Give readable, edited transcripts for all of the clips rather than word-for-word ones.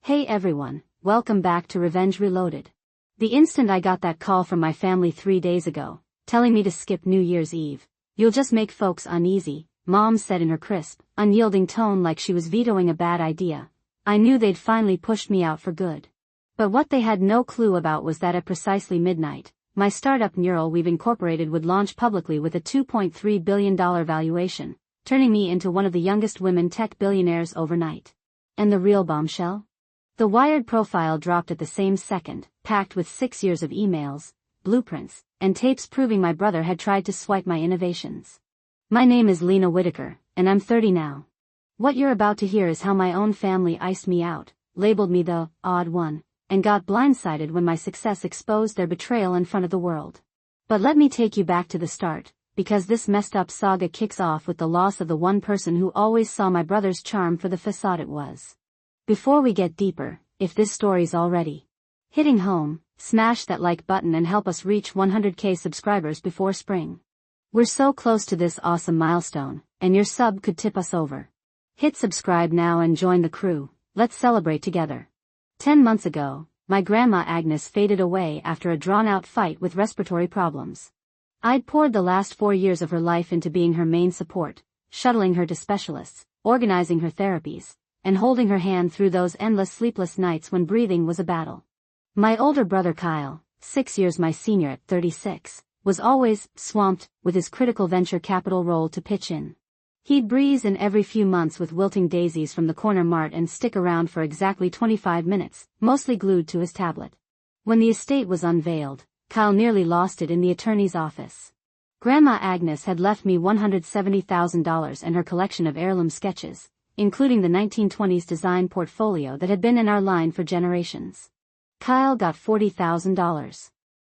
Hey everyone, welcome back to Revenge Reloaded. The instant I got that call from my family 3 days ago, telling me to skip New Year's Eve, "You'll just make folks uneasy," Mom said in her crisp, unyielding tone like she was vetoing a bad idea, I knew they'd finally pushed me out for good. But what they had no clue about was that at precisely midnight, my startup Neural Weave Incorporated would launch publicly with a $2.3 billion valuation, turning me into one of the youngest women tech billionaires overnight. And the real bombshell? The Wired profile dropped at the same second, packed with 6 years of emails, blueprints, and tapes proving my brother had tried to swipe my innovations. My name is Lena Whitaker, and I'm 30 now. What you're about to hear is how my own family iced me out, labeled me the odd one, and got blindsided when my success exposed their betrayal in front of the world. But let me take you back to the start, because this messed up saga kicks off with the loss of the one person who always saw my brother's charm for the facade it was. Before we get deeper, if this story's already hitting home, smash that like button and help us reach 100K subscribers before spring. We're so close to this awesome milestone, and your sub could tip us over. Hit subscribe now and join the crew, let's celebrate together. 10 months ago, my grandma Agnes faded away after a drawn-out fight with respiratory problems. I'd poured the last 4 years of her life into being her main support, shuttling her to specialists, organizing her therapies, and holding her hand through those endless sleepless nights when breathing was a battle. My older brother Kyle, 6 years my senior at 36, was always swamped with his critical venture capital role to pitch in. He'd breeze in every few months with wilting daisies from the corner mart and stick around for exactly 25 minutes, mostly glued to his tablet. When the estate was unveiled, Kyle nearly lost it in the attorney's office. Grandma Agnes had left me $170,000 and her collection of heirloom sketches, including the 1920s design portfolio that had been in our line for generations. Kyle got $40,000.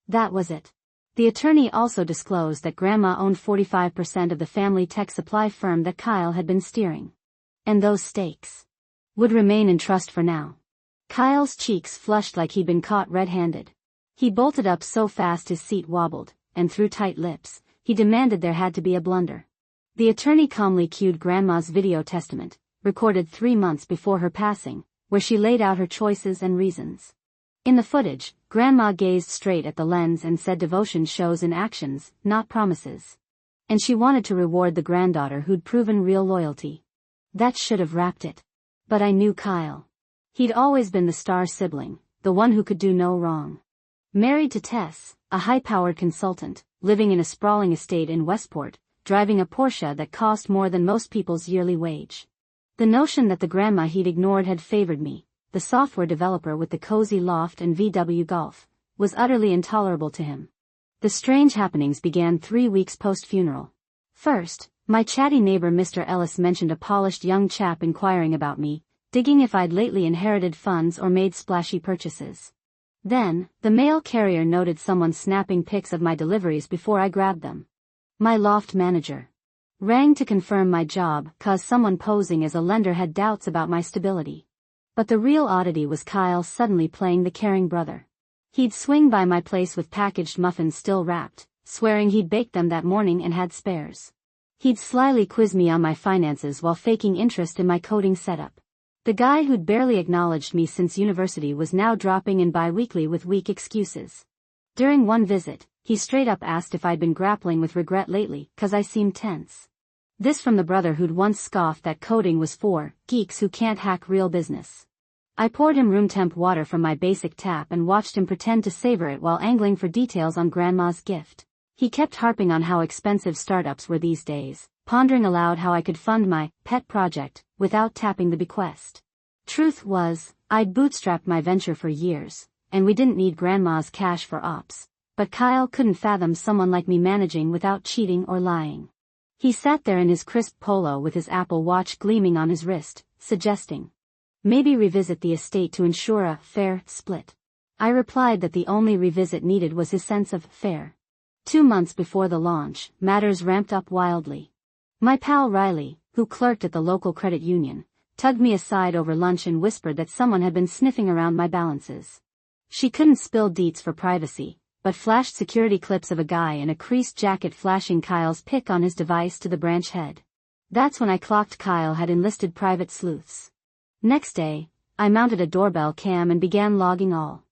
That was it. The attorney also disclosed that Grandma owned 45% of the family tech supply firm that Kyle had been steering. And those stakes would remain in trust for now. Kyle's cheeks flushed like he'd been caught red-handed. He bolted up so fast his seat wobbled, and through tight lips, he demanded there had to be a blunder. The attorney calmly cued Grandma's video testament, recorded 3 months before her passing, where she laid out her choices and reasons. In the footage, Grandma gazed straight at the lens and said devotion shows in actions, not promises. And she wanted to reward the granddaughter who'd proven real loyalty. That should have wrapped it. But I knew Kyle. He'd always been the star sibling, the one who could do no wrong. Married to Tess, a high-powered consultant, living in a sprawling estate in Westport, driving a Porsche that cost more than most people's yearly wage. The notion that the grandma he'd ignored had favored me, the software developer with the cozy loft and VW Golf, was utterly intolerable to him. The strange happenings began 3 weeks post-funeral. First, my chatty neighbor Mr. Ellis mentioned a polished young chap inquiring about me, digging if I'd lately inherited funds or made splashy purchases. Then, the mail carrier noted someone snapping pics of my deliveries before I grabbed them. My loft manager rang to confirm my job 'cause someone posing as a lender had doubts about my stability. But the real oddity was Kyle suddenly playing the caring brother. He'd swing by my place with packaged muffins still wrapped, swearing he'd baked them that morning and had spares. He'd slyly quiz me on my finances while faking interest in my coding setup. The guy who'd barely acknowledged me since university was now dropping in bi-weekly with weak excuses. During one visit, he straight up asked if I'd been grappling with regret lately, 'cause I seemed tense. This from the brother who'd once scoffed that coding was for geeks who can't hack real business. I poured him room temp water from my basic tap and watched him pretend to savor it while angling for details on Grandma's gift. He kept harping on how expensive startups were these days, pondering aloud how I could fund my pet project without tapping the bequest. Truth was, I'd bootstrapped my venture for years, and we didn't need Grandma's cash for ops, but Kyle couldn't fathom someone like me managing without cheating or lying. He sat there in his crisp polo with his Apple Watch gleaming on his wrist, suggesting, maybe revisit the estate to ensure a fair split. I replied that the only revisit needed was his sense of fair. 2 months before the launch, matters ramped up wildly. My pal Riley, who clerked at the local credit union, tugged me aside over lunch and whispered that someone had been sniffing around my balances. She couldn't spill deets for privacy, but flashed security clips of a guy in a creased jacket flashing Kyle's pic on his device to the branch head. That's when I clocked Kyle had enlisted private sleuths. Next day, I mounted a doorbell cam and began logging all.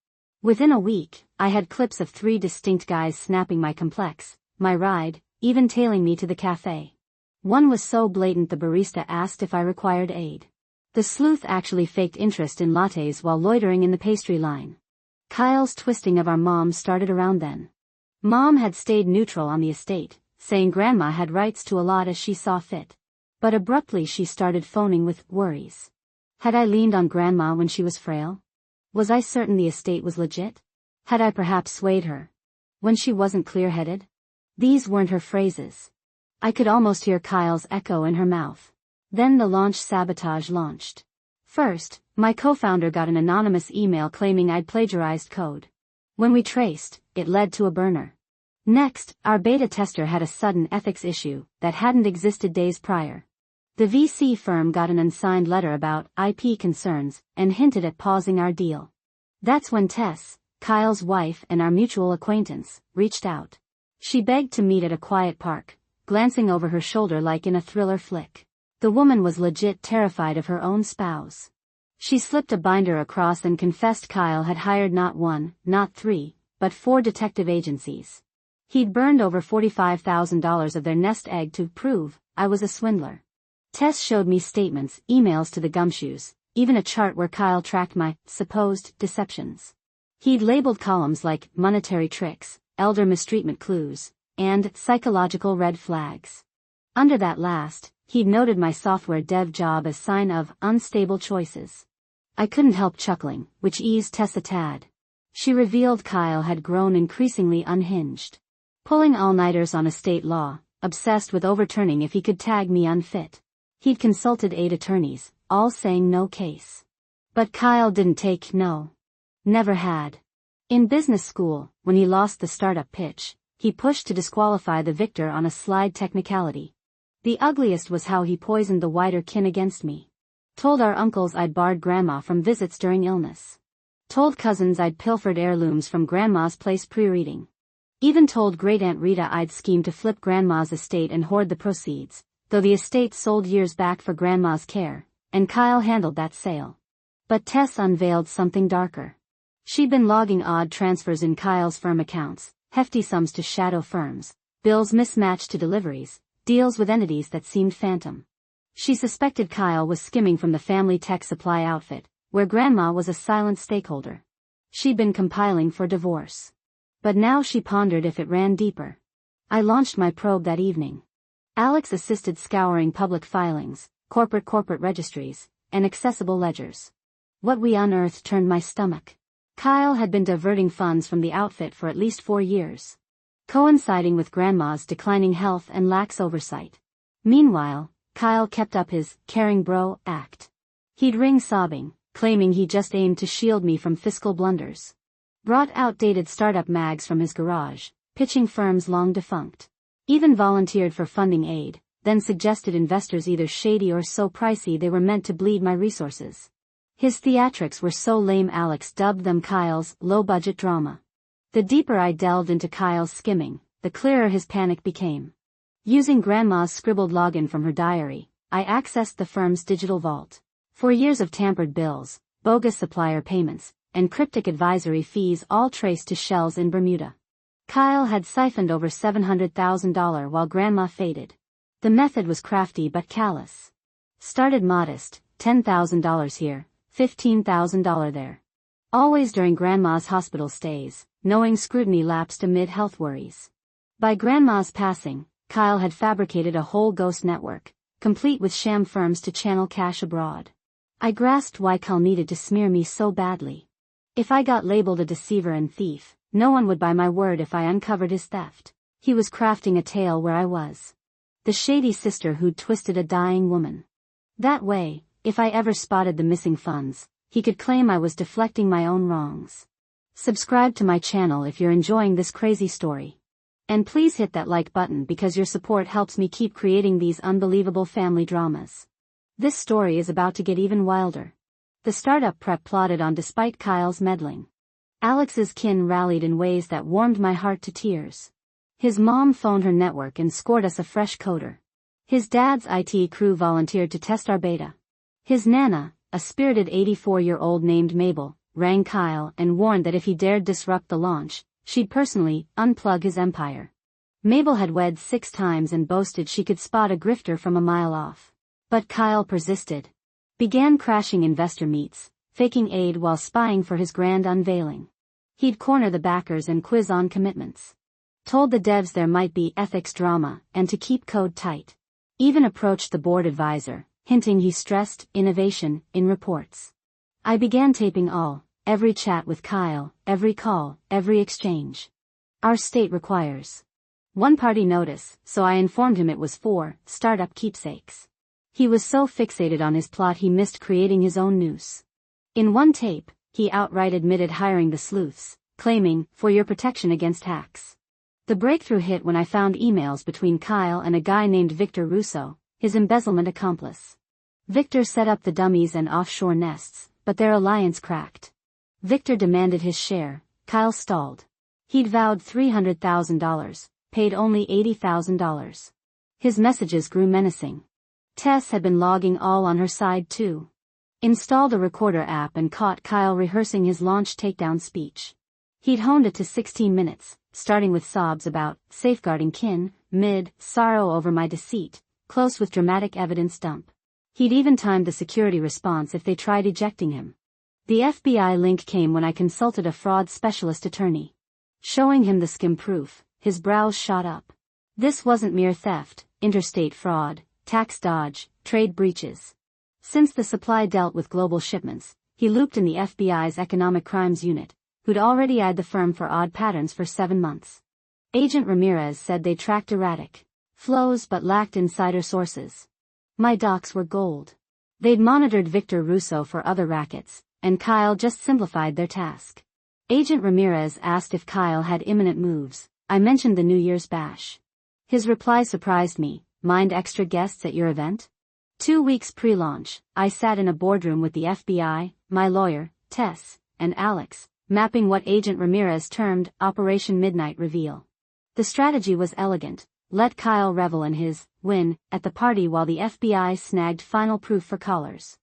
Within a week, I had clips of 3 distinct guys snapping my complex, my ride, even tailing me to the cafe. One was so blatant the barista asked if I required aid. The sleuth actually faked interest in lattes while loitering in the pastry line. Kyle's twisting of our mom started around then. Mom had stayed neutral on the estate, saying grandma had rights to a lot as she saw fit. But abruptly she started phoning with worries. Had I leaned on grandma when she was frail? Was I certain the estate was legit? Had I perhaps swayed her when she wasn't clear-headed? These weren't her phrases. I could almost hear Kyle's echo in her mouth. Then the launch sabotage launched. First, my co-founder got an anonymous email claiming I'd plagiarized code. When we traced, it led to a burner. Next, our beta tester had a sudden ethics issue that hadn't existed days prior. The VC firm got an unsigned letter about IP concerns and hinted at pausing our deal. That's when Tess, Kyle's wife and our mutual acquaintance, reached out. She begged to meet at a quiet park, glancing over her shoulder like in a thriller flick. The woman was legit terrified of her own spouse. She slipped a binder across and confessed Kyle had hired not 1, not 3, but 4 detective agencies. He'd burned over $45,000 of their nest egg to prove I was a swindler. Tess showed me statements, emails to the gumshoes, even a chart where Kyle tracked my supposed deceptions. He'd labeled columns like monetary tricks, elder mistreatment clues, and psychological red flags. Under that last, he'd noted my software dev job as sign of unstable choices. I couldn't help chuckling, which eased Tess a tad. She revealed Kyle had grown increasingly unhinged. Pulling all-nighters on estate law, obsessed with overturning if he could tag me unfit. He'd consulted 8 attorneys, all saying no case. But Kyle didn't take no. Never had. In business school, when he lost the startup pitch, he pushed to disqualify the victor on a slide technicality. The ugliest was how he poisoned the wider kin against me. Told our uncles I'd barred grandma from visits during illness. Told cousins I'd pilfered heirlooms from grandma's place pre-reading. Even told great-aunt Rita I'd schemed to flip grandma's estate and hoard the proceeds, though the estate sold years back for grandma's care, and Kyle handled that sale. But Tess unveiled something darker. She'd been logging odd transfers in Kyle's firm accounts, hefty sums to shadow firms, bills mismatched to deliveries, deals with entities that seemed phantom. She suspected Kyle was skimming from the family tech supply outfit, where grandma was a silent stakeholder. She'd been compiling for divorce. But now she pondered if it ran deeper. I launched my probe that evening. Alex assisted scouring public filings, corporate registries, and accessible ledgers. What we unearthed turned my stomach. Kyle had been diverting funds from the outfit for at least 4 years, coinciding with grandma's declining health and lax oversight. Meanwhile, Kyle kept up his caring bro act. He'd ring sobbing, claiming he just aimed to shield me from fiscal blunders. Brought outdated startup mags from his garage, pitching firms long defunct. Even volunteered for funding aid, then suggested investors either shady or so pricey they were meant to bleed my resources. His theatrics were so lame Alex dubbed them Kyle's low-budget drama. The deeper I delved into Kyle's skimming, the clearer his panic became. Using grandma's scribbled login from her diary, I accessed the firm's digital vault. 4 years of tampered bills, bogus supplier payments, and cryptic advisory fees all traced to shells in Bermuda. Kyle had siphoned over $700,000 while grandma faded. The method was crafty but callous. Started modest, $10,000 here, $15,000 there. Always during grandma's hospital stays, knowing scrutiny lapsed amid health worries. By grandma's passing, Kyle had fabricated a whole ghost network, complete with sham firms to channel cash abroad. I grasped why Kyle needed to smear me so badly. If I got labeled a deceiver and thief, no one would buy my word if I uncovered his theft. He was crafting a tale where I was the shady sister who'd twisted a dying woman. That way, if I ever spotted the missing funds, he could claim I was deflecting my own wrongs. Subscribe to my channel if you're enjoying this crazy story. And please hit that like button because your support helps me keep creating these unbelievable family dramas. This story is about to get even wilder. The startup prep plodded on despite Kyle's meddling. Alex's kin rallied in ways that warmed my heart to tears. His mom phoned her network and scored us a fresh coder. His dad's IT crew volunteered to test our beta. His nana, a spirited 84-year-old named Mabel, rang Kyle and warned that if he dared disrupt the launch, she'd personally unplug his empire. Mabel had wed 6 times and boasted she could spot a grifter from a mile off. But Kyle persisted. Began crashing investor meets, faking aid while spying for his grand unveiling. He'd corner the backers and quiz on commitments. Told the devs there might be ethics drama and to keep code tight. Even approached the board advisor, hinting he stressed innovation in reports. I began taping every chat with Kyle, every call, every exchange. Our state requires one-party notice, so I informed him it was for startup keepsakes. He was so fixated on his plot he missed creating his own noose. In one tape, he outright admitted hiring the sleuths, claiming, for your protection against hacks. The breakthrough hit when I found emails between Kyle and a guy named Victor Russo, his embezzlement accomplice. Victor set up the dummies and offshore nests, but their alliance cracked. Victor demanded his share, Kyle stalled. He'd vowed $300,000, paid only $80,000. His messages grew menacing. Tess had been logging all on her side too. Installed a recorder app and caught Kyle rehearsing his launch takedown speech. He'd honed it to 16 minutes, starting with sobs about safeguarding kin, mid, sorrow over my deceit, close with dramatic evidence dump. He'd even timed the security response if they tried ejecting him. The FBI link came when I consulted a fraud specialist attorney. Showing him the skim proof, his brows shot up. This wasn't mere theft, interstate fraud, tax dodge, trade breaches. Since the supply dealt with global shipments, he looped in the FBI's Economic Crimes Unit, who'd already eyed the firm for odd patterns for 7 months. Agent Ramirez said they tracked erratic flows but lacked insider sources. My docs were gold. They'd monitored Victor Russo for other rackets, and Kyle just simplified their task. Agent Ramirez asked if Kyle had imminent moves. I mentioned the New Year's bash. His reply surprised me. Mind extra guests at your event? 2 weeks pre-launch, I sat in a boardroom with the FBI, my lawyer, Tess, and Alex, mapping what Agent Ramirez termed Operation Midnight Reveal. The strategy was elegant. Let Kyle revel in his win at the party while the FBI snagged final proof for callers.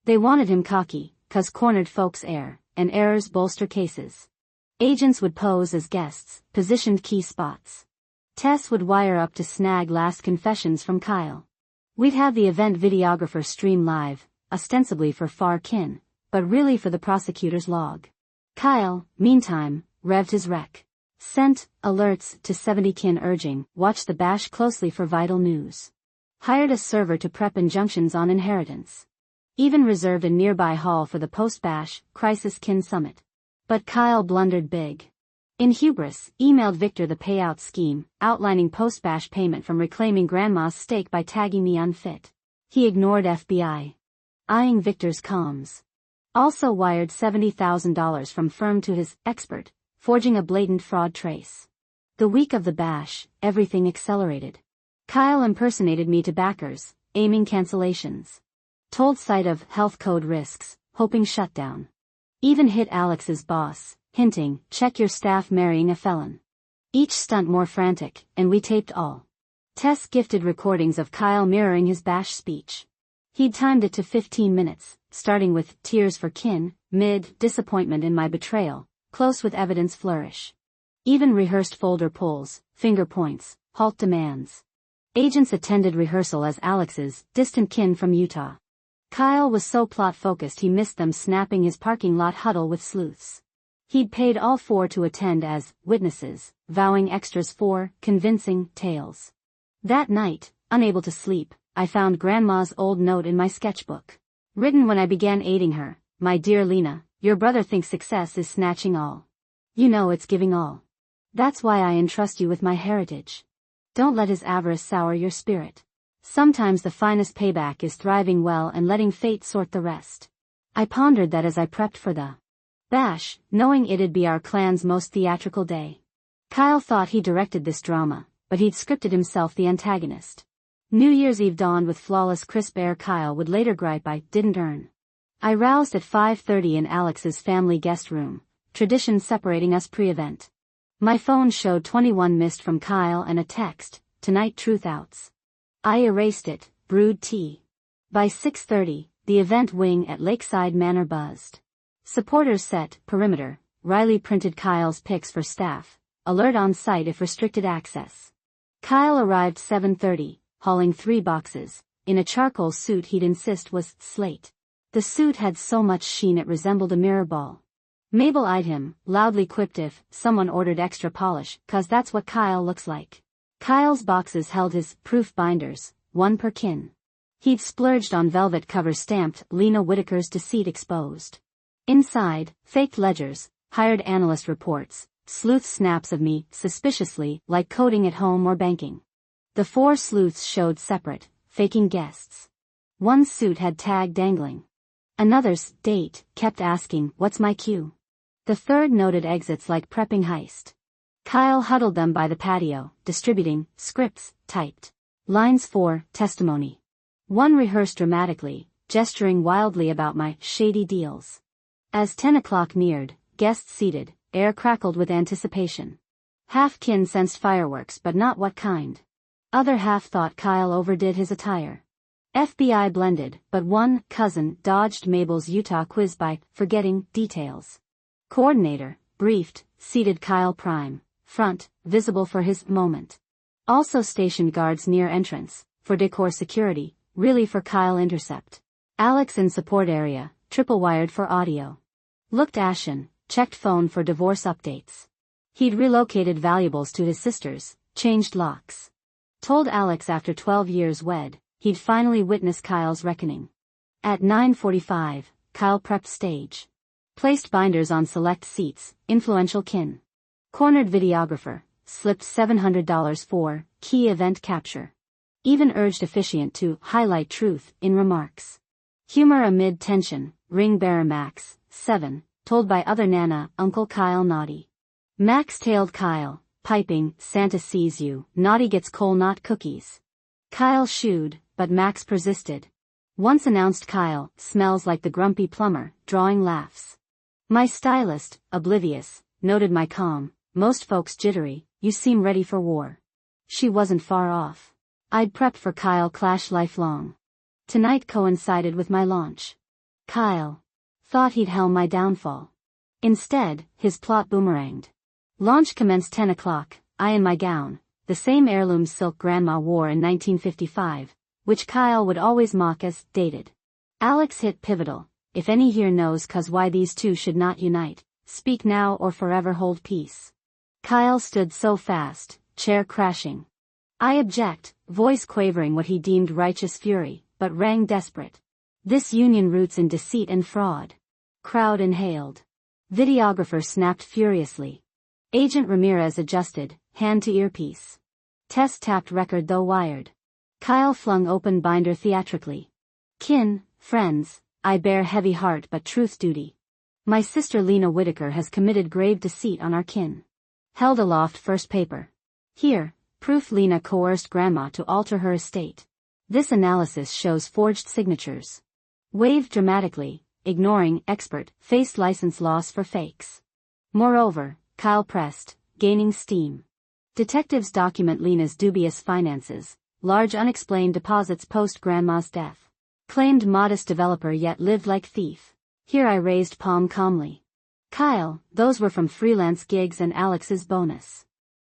They wanted him cocky, 'cause cornered folks err, and errors bolster cases. Agents would pose as guests, positioned key spots. Tess would wire up to snag last confessions from Kyle. We'd have the event videographer stream live, ostensibly for far kin, but really for the prosecutor's log. Kyle, meantime, revved his rec. Sent alerts to 70 kin urging, watch the bash closely for vital news. Hired a server to prep injunctions on inheritance. Even reserved a nearby hall for the post-bash, crisis kin summit. But Kyle blundered big. In hubris, emailed Victor the payout scheme, outlining post-bash payment from reclaiming Grandma's stake by tagging me unfit. He ignored FBI. Eyeing Victor's comms. Also wired $70,000 from firm to his expert, forging a blatant fraud trace. The week of the bash, everything accelerated. Kyle impersonated me to backers, aiming cancellations. Told site of health code risks, hoping shutdown. Even hit Alex's boss, hinting, check your staff marrying a felon. Each stunt more frantic, and we taped all. Tess gifted recordings of Kyle mirroring his bash speech. He'd timed it to 15 minutes, starting with tears for kin, mid, disappointment in my betrayal, close with evidence flourish. Even rehearsed folder pulls, finger points, halt demands. Agents attended rehearsal as Alex's distant kin from Utah. Kyle was so plot-focused he missed them snapping his parking lot huddle with sleuths. He'd paid all 4 to attend as witnesses, vowing extras for convincing tales. That night, unable to sleep, I found Grandma's old note in my sketchbook. Written when I began aiding her, my dear Lena, your brother thinks success is snatching all. You know it's giving all. That's why I entrust you with my heritage. Don't let his avarice sour your spirit. Sometimes the finest payback is thriving well and letting fate sort the rest. I pondered that as I prepped for the bash, knowing it'd be our clan's most theatrical day. Kyle thought he directed this drama, but he'd scripted himself the antagonist. New Year's Eve dawned with flawless crisp air Kyle would later gripe I didn't earn. I roused at 5:30 in Alex's family guest room, tradition separating us pre-event. My phone showed 21 missed from Kyle and a text, tonight truth outs. I erased it, brewed tea. By 6:30, The event wing at Lakeside Manor buzzed. Supporters set perimeter. Riley printed Kyle's pics for staff. Alert on site if restricted access. Kyle arrived 7:30, hauling 3 boxes, in a charcoal suit he'd insist was slate. The suit had so much sheen it resembled a mirror ball. Mabel eyed him, loudly quipped if someone ordered extra polish, 'cause that's what Kyle looks like. Kyle's boxes held his proof binders, 1 per kin. He'd splurged on velvet covers stamped Lena Whitaker's deceit exposed. Inside, faked ledgers, hired analyst reports, sleuth snaps of me, suspiciously, like coding at home or banking. The 4 sleuths showed separate, faking guests. One suit had tag dangling. Another's date kept asking, "What's my cue?" The third noted exits like prepping heist. Kyle huddled them by the patio, distributing scripts, typed lines for testimony. One rehearsed dramatically, gesturing wildly about my shady deals. As 10 o'clock neared, guests seated, air crackled with anticipation. Half kin sensed fireworks but not what kind. Other half thought Kyle overdid his attire. FBI blended, but one cousin dodged Mabel's Utah quiz by forgetting details. Coordinator, briefed, seated Kyle prime, front, visible for his moment. Also stationed guards near entrance, for decor security, really for Kyle intercept. Alex in support area, triple wired for audio. Looked ashen, checked phone for divorce updates. He'd relocated valuables to his sisters, changed locks. Told Alex after 12 years wed, he'd finally witness Kyle's reckoning. At 9:45, Kyle prepped stage. Placed binders on select seats, influential kin. Cornered videographer, slipped $700 for key event capture. Even urged officiant to highlight truth in remarks. Humor amid tension, ring bearer Max, 7, told by other Nana, Uncle Kyle naughty. Max tailed Kyle, piping, "Santa sees you, naughty gets coal not cookies." Kyle shooed, but Max persisted. Once announced Kyle, "Smells like the grumpy plumber," drawing laughs. My stylist, oblivious, noted my calm, "Most folks jittery, you seem ready for war." She wasn't far off. I'd prepped for Kyle clash lifelong. Tonight coincided with my launch. Kyle thought he'd helm my downfall. Instead, his plot boomeranged. Launch commenced 10 o'clock, I in my gown, the same heirloom silk Grandma wore in 1955, which Kyle would always mock as dated. Alex hit pivotal, "If any here knows 'cause why these two should not unite, speak now or forever hold peace." Kyle stood so fast, chair crashing. I object, voice quavering what he deemed righteous fury, but rang desperate. "This union roots in deceit and fraud." Crowd inhaled. Videographer snapped furiously. Agent Ramirez adjusted, hand to earpiece. Tess tapped record though wired. Kyle flung open binder theatrically. "Kin, friends, I bear heavy heart but truth duty. My sister Lena Whitaker has committed grave deceit on our kin." Held aloft first paper. "Here, proof Lena coerced Grandma to alter her estate. This analysis shows forged signatures." Waved dramatically, ignoring expert, faced license loss for fakes. Moreover, Kyle pressed, gaining steam. Detectives document Lena's dubious finances, large unexplained deposits post-Grandma's death. Claimed modest developer yet lived like thief. Here I raised palm calmly. "Kyle, those were from freelance gigs and Alex's bonus.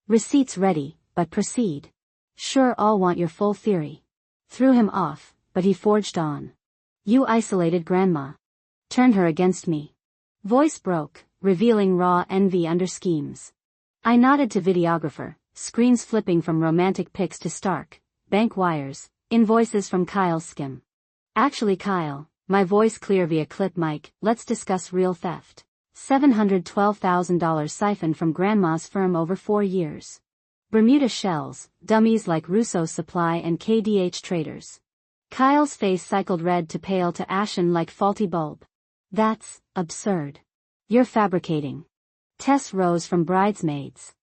Receipts ready, but proceed." "Sure, all want your full theory." Threw him off, but he forged on. "You isolated Grandma. Turned her against me." Voice broke, revealing raw envy under schemes. I nodded to videographer, screens flipping from romantic pics to stark, bank wires, invoices from Kyle's skim. "Actually Kyle," my voice clear via clip mic, "let's discuss real theft. $712,000 siphoned from Grandma's firm over 4 years. Bermuda shells, dummies like Russo Supply and KDH Traders." Kyle's face cycled red to pale to ashen like faulty bulb. "That's absurd. You're fabricating." Tess rose from bridesmaids.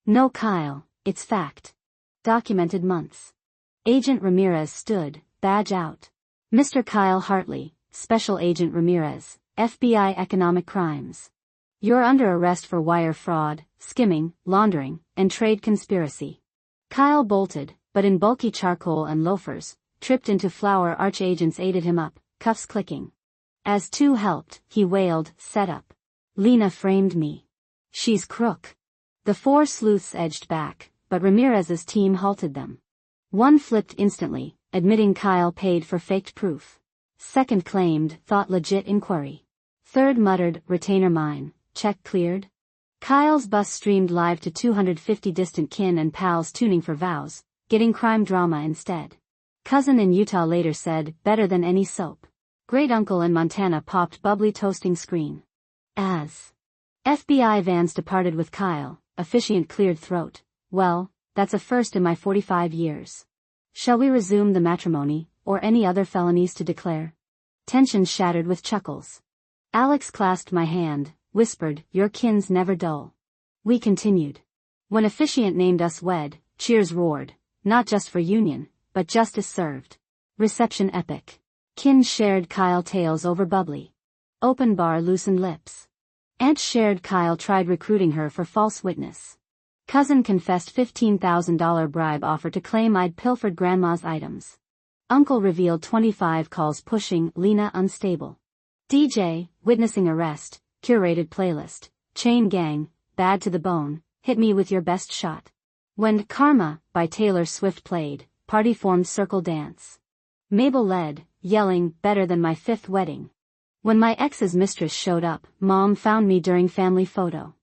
"No Kyle, it's fact. Documented months." Agent Ramirez stood, badge out. "Mr. Kyle Hartley, Special Agent Ramirez, FBI Economic Crimes. You're under arrest for wire fraud, skimming, laundering, and trade conspiracy." Kyle bolted, but in bulky charcoal and loafers, tripped into flour. Arch agents aided him up, cuffs clicking. As two helped, he wailed, "Set up. Lena framed me. She's crook." The four sleuths edged back, but Ramirez's team halted them. One flipped instantly, admitting Kyle paid for faked proof. Second claimed, "Thought legit inquiry." Third muttered, "Retainer mine, check cleared." Kyle's bus streamed live to 250 distant kin and pals tuning for vows, getting crime drama instead. Cousin in Utah later said, "Better than any soap." Great uncle in Montana popped bubbly toasting screen. As FBI vans departed with Kyle, officiant cleared throat. "Well, that's a first in my 45 years. Shall we resume the matrimony, or any other felonies to declare?" Tension shattered with chuckles. Alex clasped my hand, whispered, "Your kin's never dull." We continued. When officiant named us wed, cheers roared, not just for union, but justice served. Reception epic. Kin shared Kyle tales over bubbly. Open bar loosened lips. Aunt shared Kyle tried recruiting her for false witness. Cousin confessed $15,000 bribe offer to claim I'd pilfered grandma's items. Uncle revealed 25 calls pushing Lena unstable. DJ, witnessing arrest, curated playlist, chain gang, bad to the bone, hit me with your best shot. When Karma, by Taylor Swift played, party formed circle dance. Mabel led, yelling, "Better than my 5th wedding." When my ex's mistress showed up, Mom found me during family photo.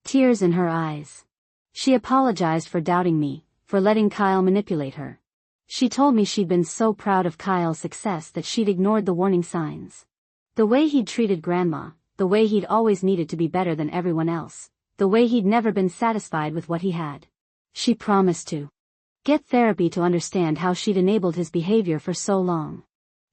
Tears in her eyes. She apologized for doubting me, for letting Kyle manipulate her. She told me she'd been so proud of Kyle's success that she'd ignored the warning signs. The way he'd treated Grandma, the way he'd always needed to be better than everyone else, the way he'd never been satisfied with what he had. She promised to get therapy to understand how she'd enabled his behavior for so long.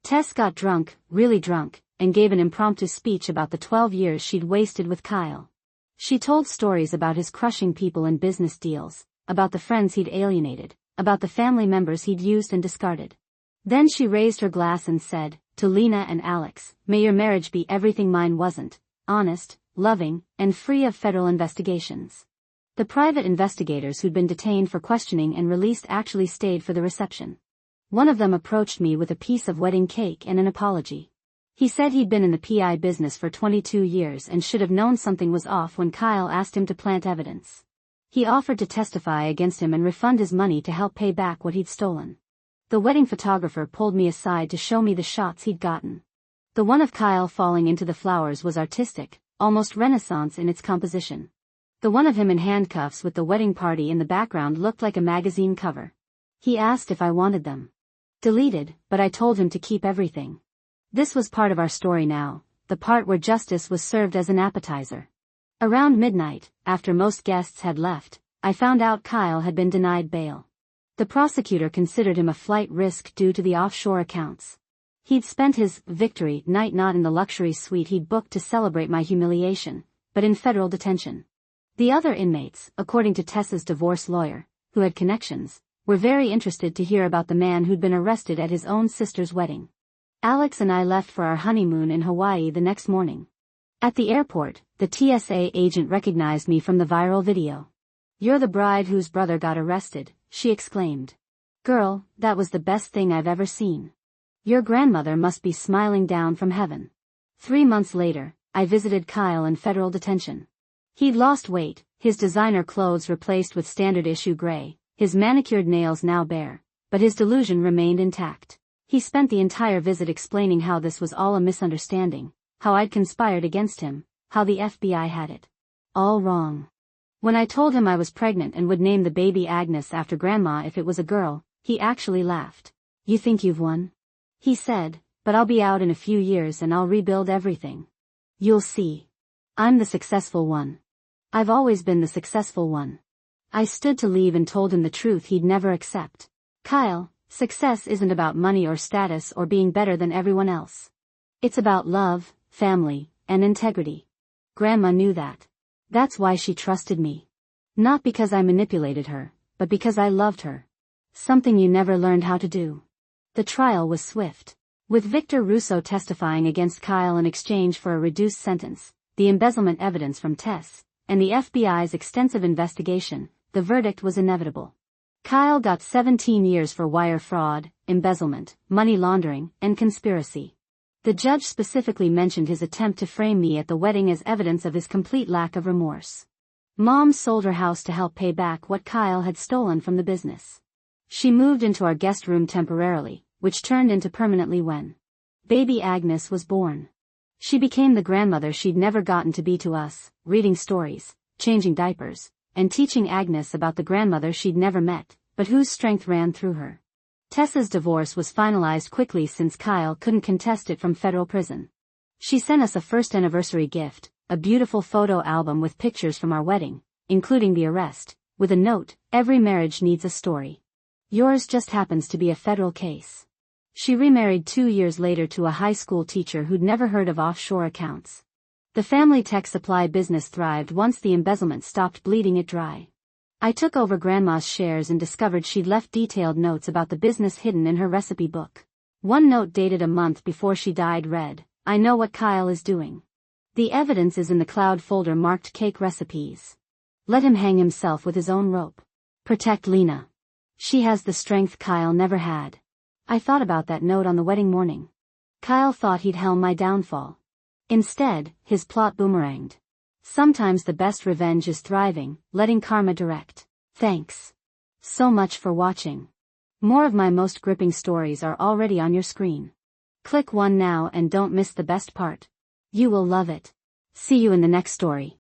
Tess got drunk, really drunk, and gave an impromptu speech about the 12 years she'd wasted with Kyle. She told stories about his crushing people in business deals, about the friends he'd alienated, about the family members he'd used and discarded. Then she raised her glass and said, "To Lena and Alex, may your marriage be everything mine wasn't, honest, loving, and free of federal investigations." The private investigators who'd been detained for questioning and released actually stayed for the reception. One of them approached me with a piece of wedding cake and an apology. He said he'd been in the PI business for 22 years and should have known something was off when Kyle asked him to plant evidence. He offered to testify against him and refund his money to help pay back what he'd stolen. The wedding photographer pulled me aside to show me the shots he'd gotten. The one of Kyle falling into the flowers was artistic, almost Renaissance in its composition. The one of him in handcuffs with the wedding party in the background looked like a magazine cover. He asked if I wanted them deleted, but I told him to keep everything. This was part of our story now, the part where justice was served as an appetizer. Around midnight, after most guests had left, I found out Kyle had been denied bail. The prosecutor considered him a flight risk due to the offshore accounts. He'd spent his victory night not in the luxury suite he'd booked to celebrate my humiliation, but in federal detention. The other inmates, according to Tessa's divorce lawyer, who had connections, were very interested to hear about the man who'd been arrested at his own sister's wedding. Alex and I left for our honeymoon in Hawaii the next morning. At the airport, the TSA agent recognized me from the viral video. "You're the bride whose brother got arrested," she exclaimed. "Girl, that was the best thing I've ever seen. Your grandmother must be smiling down from heaven." 3 months later, I visited Kyle in federal detention. He'd lost weight, his designer clothes replaced with standard issue gray, his manicured nails now bare, but his delusion remained intact. He spent the entire visit explaining how this was all a misunderstanding, how I'd conspired against him, how the FBI had it all wrong. When I told him I was pregnant and would name the baby Agnes after Grandma if it was a girl, he actually laughed. "You think you've won?" he said, "but I'll be out in a few years and I'll rebuild everything. You'll see. I'm the successful one. I've always been the successful one." I stood to leave and told him the truth he'd never accept. "Kyle, success isn't about money or status or being better than everyone else. It's about love, family, and integrity. Grandma knew that. That's why she trusted me. Not because I manipulated her, but because I loved her. Something you never learned how to do." The trial was swift. With Victor Russo testifying against Kyle in exchange for a reduced sentence, the embezzlement evidence from Tess, and the FBI's extensive investigation, the verdict was inevitable. Kyle got 17 years for wire fraud, embezzlement, money laundering, and conspiracy. The judge specifically mentioned his attempt to frame me at the wedding as evidence of his complete lack of remorse. Mom sold her house to help pay back what Kyle had stolen from the business. She moved into our guest room temporarily, which turned into permanently when baby Agnes was born. She became the grandmother she'd never gotten to be to us, reading stories, changing diapers, and teaching Agnes about the grandmother she'd never met, but whose strength ran through her. Tessa's divorce was finalized quickly since Kyle couldn't contest it from federal prison. She sent us a first anniversary gift, a beautiful photo album with pictures from our wedding, including the arrest, with a note, "Every marriage needs a story. Yours just happens to be a federal case." She remarried 2 years later to a high school teacher who'd never heard of offshore accounts. The family tech supply business thrived once the embezzlement stopped bleeding it dry. I took over Grandma's shares and discovered she'd left detailed notes about the business hidden in her recipe book. One note dated a month before she died read, "I know what Kyle is doing. The evidence is in the cloud folder marked cake recipes. Let him hang himself with his own rope. Protect Lena. She has the strength Kyle never had." I thought about that note on the wedding morning. Kyle thought he'd helm my downfall. Instead, his plot boomeranged. Sometimes the best revenge is thriving, letting karma direct. Thanks so much for watching. More of my most gripping stories are already on your screen. Click one now and don't miss the best part. You will love it. See you in the next story.